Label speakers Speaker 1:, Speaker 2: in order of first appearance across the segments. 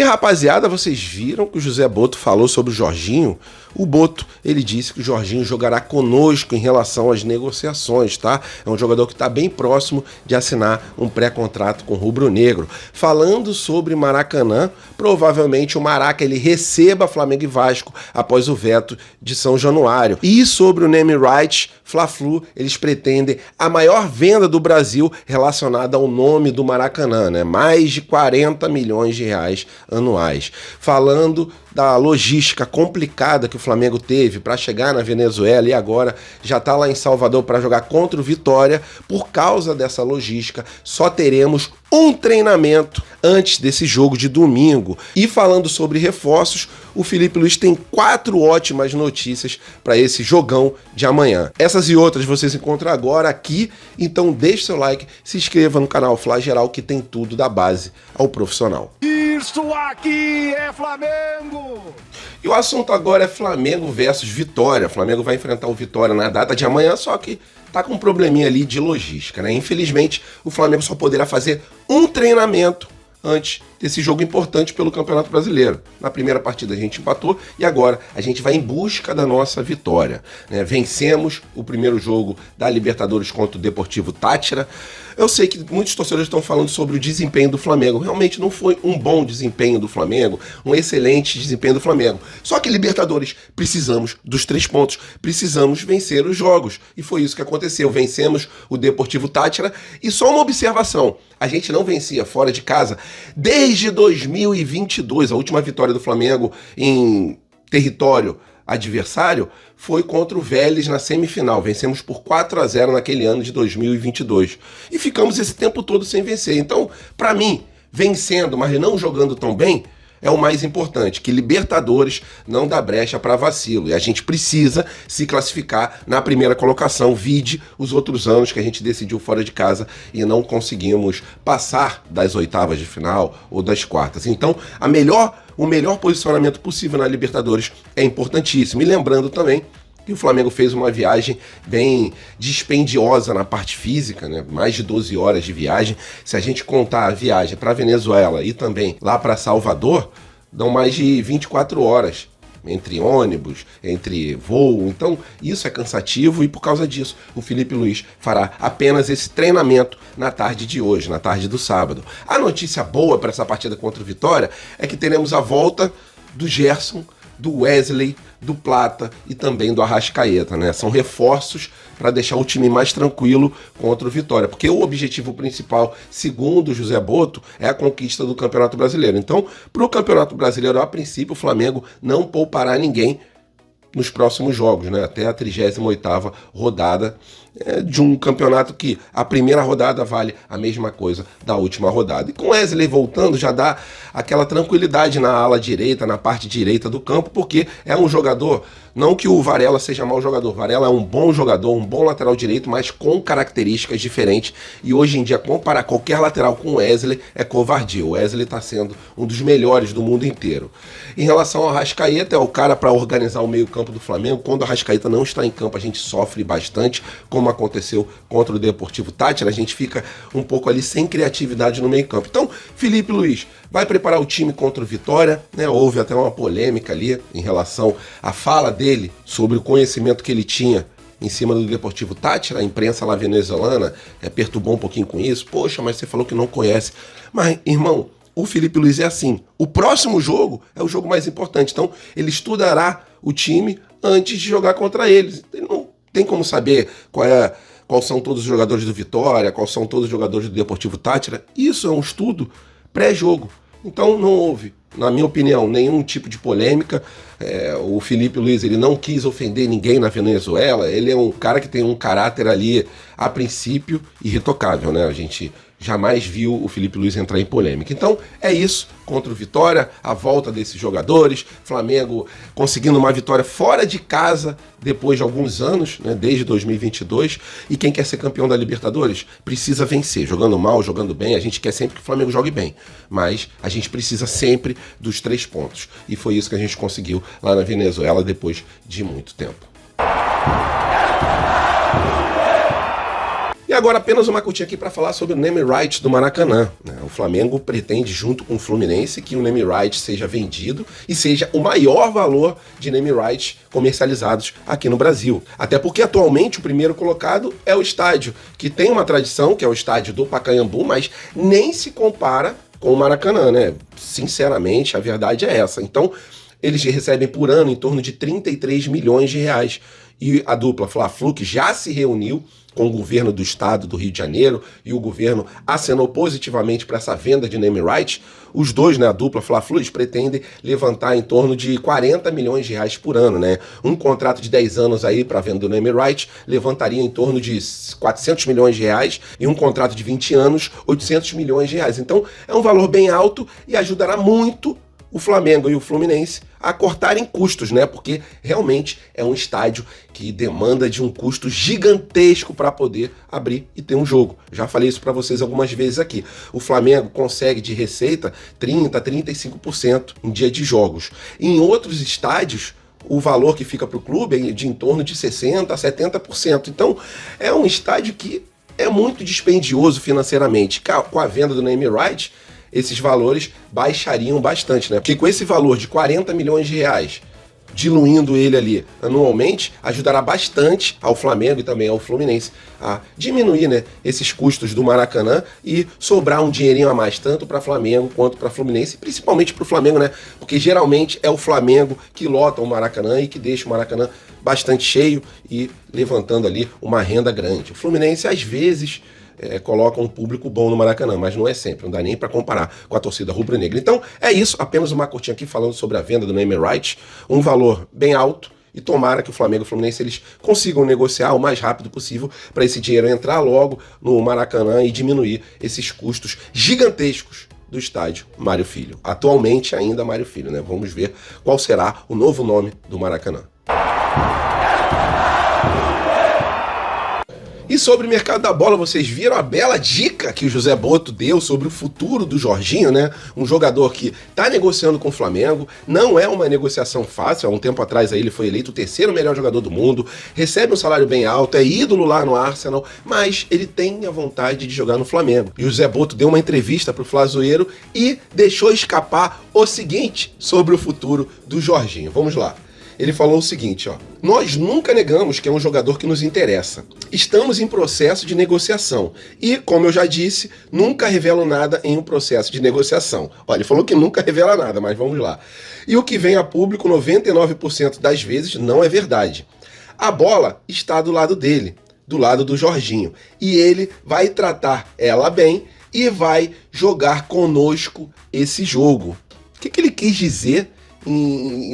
Speaker 1: E rapaziada, vocês viram que o José Boto falou sobre o Jorginho? O Boto, ele disse que o Jorginho jogará conosco em relação às negociações, tá? É um jogador que está bem próximo de assinar um pré-contrato com o rubro-negro. Falando sobre Maracanã, provavelmente o Maraca ele receba Flamengo e Vasco após o veto de São Januário. E sobre o name rights, Fla-Flu, eles pretendem a maior venda do Brasil relacionada ao nome do Maracanã, né? Mais de 40 milhões de reais anuais. Falando da logística complicada que o Flamengo teve para chegar na Venezuela e agora já está lá em Salvador para jogar contra o Vitória, por causa dessa logística, só teremos um treinamento antes desse jogo de domingo. E falando sobre reforços, o Felipe Luiz tem 4 ótimas notícias para esse jogão de amanhã. Essas e outras vocês encontram agora aqui, então deixe seu like, se inscreva no canal Fla Geral que tem tudo da base ao profissional.
Speaker 2: Isso aqui é Flamengo!
Speaker 1: E o assunto agora é Flamengo versus Vitória. O Flamengo vai enfrentar o Vitória na data de amanhã, só que tá com um probleminha ali de logística, né? Infelizmente, o Flamengo só poderá fazer um treinamento antes desse jogo importante pelo Campeonato Brasileiro. Na primeira partida a gente empatou e agora a gente vai em busca da nossa vitória, né? Vencemos o primeiro jogo da Libertadores contra o Deportivo Táchira. Eu sei que muitos torcedores estão falando sobre o desempenho do Flamengo. Realmente não foi um bom desempenho do Flamengo, um excelente desempenho do Flamengo. Só que Libertadores, precisamos dos 3 pontos, precisamos vencer os jogos. E foi isso que aconteceu. Vencemos o Deportivo Táchira. E só uma observação, a gente não vencia fora de casa desde 2022. A última vitória do Flamengo em território adversário foi contra o Vélez na semifinal. Vencemos por 4-0 naquele ano de 2022. E ficamos esse tempo todo sem vencer. Então, para mim, vencendo, mas não jogando tão bem, é o mais importante, que Libertadores não dá brecha para vacilo. E a gente precisa se classificar na primeira colocação, vide os outros anos que a gente decidiu fora de casa e não conseguimos passar das oitavas de final ou das quartas. Então, o melhor posicionamento possível na Libertadores é importantíssimo. E lembrando também que o Flamengo fez uma viagem bem dispendiosa na parte física, né? Mais de 12 horas de viagem. Se a gente contar a viagem para Venezuela e também lá para Salvador, dão mais de 24 horas entre ônibus, entre voo. Então isso é cansativo e por causa disso o Felipe Luiz fará apenas esse treinamento na tarde de hoje, na tarde do sábado. A notícia boa para essa partida contra o Vitória é que teremos a volta do Gerson, do Wesley, do Plata e também do Arrascaeta, né? São reforços para deixar o time mais tranquilo contra o Vitória, porque o objetivo principal, segundo o José Boto, é a conquista do Campeonato Brasileiro. Então, para o Campeonato Brasileiro, a princípio, o Flamengo não poupará ninguém nos próximos jogos, né? Até a 38ª rodada de um campeonato que a primeira rodada vale a mesma coisa da última rodada. E com Wesley voltando já dá aquela tranquilidade na ala direita, na parte direita do campo, porque é um jogador, não que o Varela seja mau jogador, Varela é um bom jogador, um bom lateral direito, mas com características diferentes, e hoje em dia comparar qualquer lateral com o Wesley é covardia. O Wesley está sendo um dos melhores do mundo inteiro. Em relação ao Arrascaeta, é o cara para organizar o meio-campo do Flamengo. Quando o Arrascaeta não está em campo, a gente sofre bastante, como aconteceu contra o Deportivo Táchira, a gente fica um pouco ali sem criatividade no meio-campo. Então, Felipe Luiz vai preparar o time contra o Vitória, né? Houve até uma polêmica ali em relação à fala dele sobre o conhecimento que ele tinha em cima do Deportivo Táchira. A imprensa lá venezuelana perturbou um pouquinho com isso. Poxa, mas você falou que não conhece. Mas, irmão, o Felipe Luiz é assim. O próximo jogo é o jogo mais importante. Então, ele estudará o time antes de jogar contra eles. Ele não tem como saber quais são todos os jogadores do Vitória, quais são todos os jogadores do Deportivo Táchira. Isso é um estudo pré-jogo. Então não houve, na minha opinião, nenhum tipo de polêmica. O Felipe Luiz ele não quis ofender ninguém na Venezuela. Ele é um cara que tem um caráter ali, a princípio, irretocável, né? A gente jamais viu o Felipe Luiz entrar em polêmica. Então é isso, contra o Vitória, a volta desses jogadores, Flamengo conseguindo uma vitória fora de casa depois de alguns anos, né, desde 2022, e quem quer ser campeão da Libertadores precisa vencer, jogando mal, jogando bem. A gente quer sempre que o Flamengo jogue bem, mas a gente precisa sempre dos 3 pontos, e foi isso que a gente conseguiu lá na Venezuela depois de muito tempo. E agora apenas uma curtinha aqui para falar sobre o name rights do Maracanã, né? O Flamengo pretende, junto com o Fluminense, que o name rights seja vendido e seja o maior valor de name rights comercializados aqui no Brasil. Até porque atualmente o primeiro colocado é o estádio, que tem uma tradição, que é o estádio do Pacaembu, mas nem se compara com o Maracanã, né? Sinceramente, a verdade é essa. Então, eles recebem por ano em torno de 33 milhões de reais. E a dupla Fla-Flu, que já se reuniu com o governo do estado do Rio de Janeiro e o governo acenou positivamente para essa venda de name rights, os dois, né, a dupla Fla-Flu, eles pretendem levantar em torno de 40 milhões de reais por ano, né? Um contrato de 10 anos aí para venda do name rights levantaria em torno de 400 milhões de reais e um contrato de 20 anos, 800 milhões de reais. Então é um valor bem alto e ajudará muito o Flamengo e o Fluminense a cortarem custos, né? Porque realmente é um estádio que demanda de um custo gigantesco para poder abrir e ter um jogo. Já falei isso para vocês algumas vezes aqui. O Flamengo consegue de receita 30%, 35% em dia de jogos. Em outros estádios, o valor que fica para o clube é de em torno de 60% a 70%. Então, é um estádio que é muito dispendioso financeiramente. Com a venda do name rights, esses valores baixariam bastante, né? Porque com esse valor de 40 milhões de reais, diluindo ele ali anualmente, ajudará bastante ao Flamengo e também ao Fluminense a diminuir, né, esses custos do Maracanã e sobrar um dinheirinho a mais, tanto para Flamengo quanto para Fluminense, principalmente para o Flamengo, né? Porque geralmente é o Flamengo que lota o Maracanã e que deixa o Maracanã bastante cheio e levantando ali uma renda grande. O Fluminense, às vezes, coloca um público bom no Maracanã, mas não é sempre, não dá nem para comparar com a torcida rubro-negra. Então é isso, apenas uma curtinha aqui falando sobre a venda do name rights, um valor bem alto, e tomara que o Flamengo e o Fluminense eles consigam negociar o mais rápido possível para esse dinheiro entrar logo no Maracanã e diminuir esses custos gigantescos do estádio Mário Filho. Atualmente ainda Mário Filho, né? Vamos ver qual será o novo nome do Maracanã. E sobre o mercado da bola, vocês viram a bela dica que o José Boto deu sobre o futuro do Jorginho, né? Um jogador que está negociando com o Flamengo, não é uma negociação fácil, há um tempo atrás aí ele foi eleito o terceiro melhor jogador do mundo, recebe um salário bem alto, é ídolo lá no Arsenal, mas ele tem a vontade de jogar no Flamengo. E o José Boto deu uma entrevista pro Flazoeiro e deixou escapar o seguinte sobre o futuro do Jorginho. Vamos lá. Ele falou o seguinte, ó: nós nunca negamos que é um jogador que nos interessa. Estamos em processo de negociação. E, como eu já disse, nunca revelo nada em um processo de negociação. Olha, ele falou que nunca revela nada, mas vamos lá. E o que vem a público 99% das vezes não é verdade. A bola está do lado dele, do lado do Jorginho. E ele vai tratar ela bem e vai jogar conosco esse jogo. O que ele quis dizer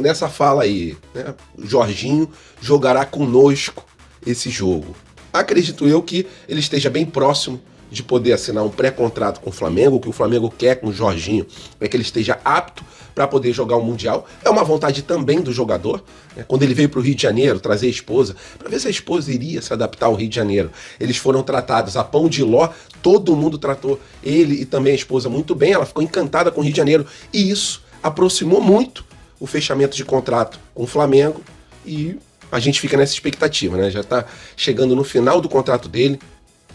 Speaker 1: nessa fala aí, né? O Jorginho jogará conosco esse jogo. Acredito eu que ele esteja bem próximo de poder assinar um pré-contrato com o Flamengo. O que o Flamengo quer com o Jorginho é que ele esteja apto para poder jogar o Mundial. É uma vontade também do jogador, né? Quando ele veio para o Rio de Janeiro trazer a esposa, para ver se a esposa iria se adaptar ao Rio de Janeiro. Eles foram tratados a pão de ló, todo mundo tratou ele e também a esposa muito bem, ela ficou encantada com o Rio de Janeiro. E isso aproximou muito o fechamento de contrato com o Flamengo e a gente fica nessa expectativa, né? Já está chegando no final do contrato dele,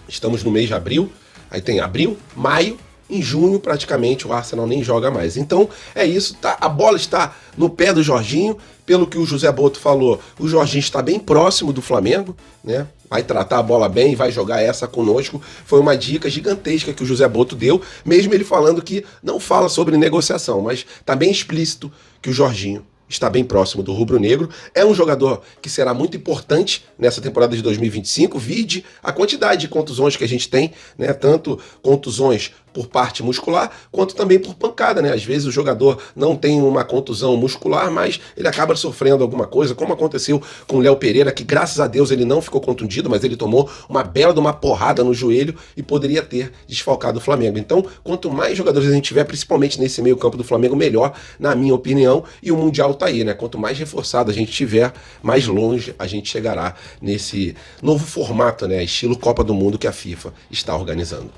Speaker 1: estamos no mês de abril, aí tem abril, maio, em junho praticamente o Arsenal nem joga mais. Então é isso, tá? A bola está no pé do Jorginho, pelo que o José Boto falou, o Jorginho está bem próximo do Flamengo, né? Vai tratar a bola bem, vai jogar essa conosco. Foi uma dica gigantesca que o José Boto deu, mesmo ele falando que não fala sobre negociação, mas está bem explícito que o Jorginho está bem próximo do rubro-negro. É um jogador que será muito importante nessa temporada de 2025, vide a quantidade de contusões que a gente tem, né? Tanto contusões por parte muscular, quanto também por pancada, né? Às vezes o jogador não tem uma contusão muscular, mas ele acaba sofrendo alguma coisa, como aconteceu com o Léo Pereira, que graças a Deus ele não ficou contundido, mas ele tomou uma bela de uma porrada no joelho e poderia ter desfalcado o Flamengo. Então, quanto mais jogadores a gente tiver, principalmente nesse meio campo do Flamengo, melhor, na minha opinião, e o Mundial tá aí, né? Quanto mais reforçado a gente tiver, mais longe a gente chegará nesse novo formato, né? Estilo Copa do Mundo que a FIFA está organizando.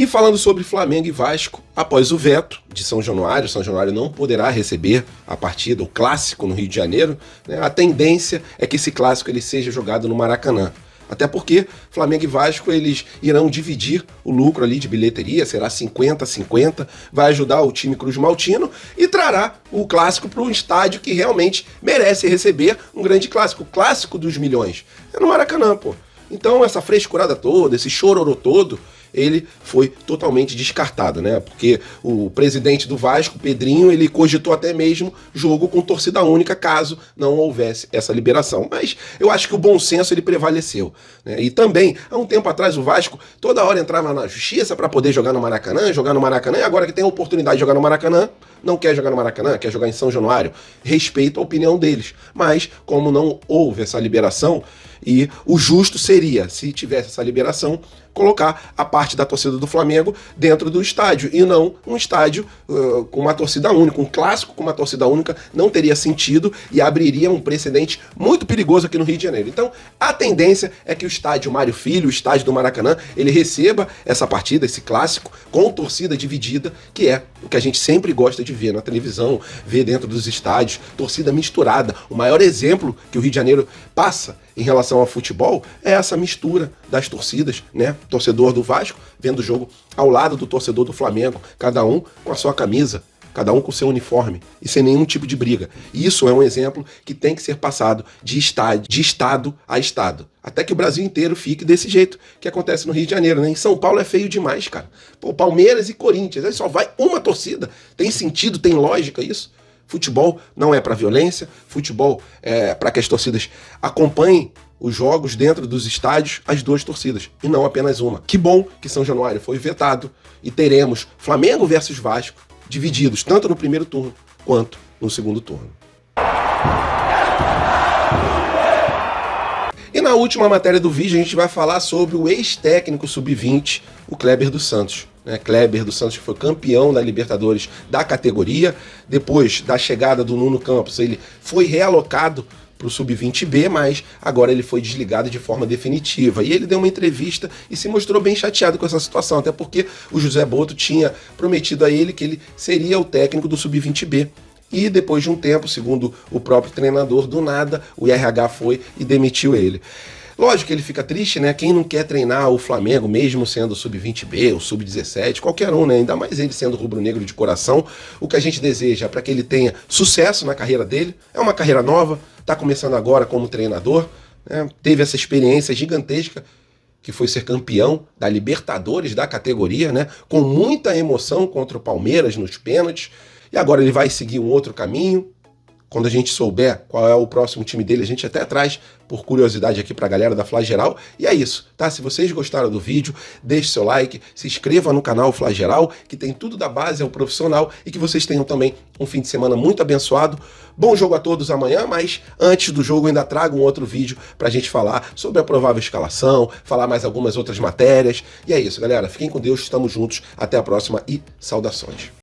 Speaker 1: E falando sobre Flamengo e Vasco, após o veto de São Januário não poderá receber a partida, o clássico no Rio de Janeiro, né? A tendência é que esse clássico ele seja jogado no Maracanã. Até porque Flamengo e Vasco eles irão dividir o lucro ali de bilheteria, será 50-50, vai ajudar o time Cruz Maltino e trará o clássico para um estádio que realmente merece receber um grande clássico, o clássico dos milhões. É no Maracanã, pô. Então essa frescurada toda, esse chororô todo, ele foi totalmente descartado, né? Porque o presidente do Vasco, Pedrinho, ele cogitou até mesmo jogo com torcida única caso não houvesse essa liberação. Mas eu acho que o bom senso ele prevaleceu, né? E também, há um tempo atrás, o Vasco toda hora entrava na justiça para poder jogar no Maracanã, e agora que tem a oportunidade de jogar no Maracanã, não quer jogar no Maracanã, quer jogar em São Januário. Respeito a opinião deles. Mas, como não houve essa liberação, e o justo seria, se tivesse essa liberação, colocar a parte da torcida do Flamengo dentro do estádio, e não um estádio com uma torcida única, um clássico com uma torcida única não teria sentido e abriria um precedente muito perigoso aqui no Rio de Janeiro. Então, a tendência é que o estádio Mário Filho, o estádio do Maracanã, ele receba essa partida, esse clássico, com torcida dividida, que é o que a gente sempre gosta de ver na televisão, ver dentro dos estádios, torcida misturada. O maior exemplo que o Rio de Janeiro passa em relação ao futebol é essa mistura das torcidas, né? Torcedor do Vasco vendo o jogo ao lado do torcedor do Flamengo, cada um com a sua camisa, cada um com o seu uniforme e sem nenhum tipo de briga. E isso é um exemplo que tem que ser passado de estado a estado, até que o Brasil inteiro fique desse jeito que acontece no Rio de Janeiro, né? Em São Paulo é feio demais, cara. Pô, Palmeiras e Corinthians, aí só vai uma torcida. Tem sentido, tem lógica isso? Futebol não é para violência, futebol é para que as torcidas acompanhem os jogos dentro dos estádios, as duas torcidas, e não apenas uma. Que bom que São Januário foi vetado e teremos Flamengo versus Vasco divididos, tanto no primeiro turno quanto no segundo turno. E na última matéria do vídeo a gente vai falar sobre o ex-técnico sub-20, o Kleber dos Santos. Kleber dos Santos foi campeão da Libertadores da categoria. Depois da chegada do Nuno Campos, ele foi realocado para o Sub-20B, mas agora ele foi desligado de forma definitiva. E ele deu uma entrevista e se mostrou bem chateado com essa situação, até porque o José Boto tinha prometido a ele que ele seria o técnico do Sub-20B. E depois de um tempo, segundo o próprio treinador, do nada, o RH foi e demitiu ele. Lógico que ele fica triste, né? Quem não quer treinar o Flamengo, mesmo sendo o Sub-20B, o Sub-17, qualquer um, né? Ainda mais ele sendo rubro-negro de coração. O que a gente deseja é para que ele tenha sucesso na carreira dele. É uma carreira nova, está começando agora como treinador, né? Teve essa experiência gigantesca que foi ser campeão da Libertadores da categoria, né? Com muita emoção contra o Palmeiras nos pênaltis. E agora ele vai seguir um outro caminho. Quando a gente souber qual é o próximo time dele, a gente até traz por curiosidade aqui pra galera da Flageral. E é isso, tá? Se vocês gostaram do vídeo, deixe seu like, se inscreva no canal Flageral, que tem tudo da base ao profissional, e que vocês tenham também um fim de semana muito abençoado. Bom jogo a todos amanhã, mas antes do jogo eu ainda trago um outro vídeo pra gente falar sobre a provável escalação, falar mais algumas outras matérias. E é isso, galera. Fiquem com Deus, estamos juntos. Até a próxima e saudações.